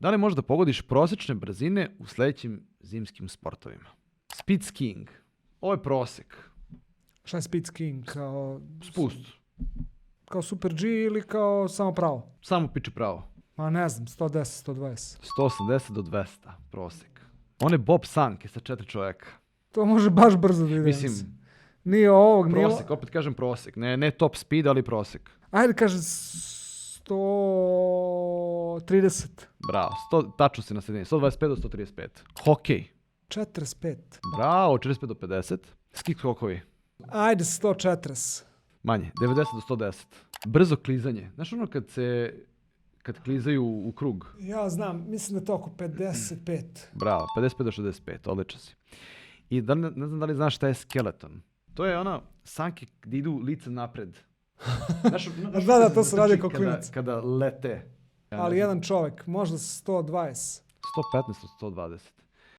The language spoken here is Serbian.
Da li možeš da pogodiš prosječne brzine u sledećim zimskim sportovima? Speed skiing. Ovo je prosek. Šta je speed skiing? Spust. Kao Super G ili kao samo pravo? Samo piče pravo. Ma ne znam, 110, 120. 180 do 200 prosek. On je Bob Sanke sa 4 čovjeka. To može baš brzo da ide. Mislim, nije ovog, nije prosek, opet kažem prosek. Ne top speed, ali prosek. Ajde kažem 130. Bravo, tačno si na sredini. 125 do 135. Hokej. 45. Bravo, 45 do 50. Ski skokovi. Ajde 140. Manje, 90 do 110. Brzo klizanje. Znaš ono kad klizaju u krug? Ja znam, mislim da je to oko 55. Bravo, 55 do 65, odličan si. I ne znam da li znaš šta je skeleton. To je ona sanke gdje idu lice napred. Znaš, Da, to se radi kao klinac. Kada lete. Ali jedan čovjek, možda 120. 115 do 120.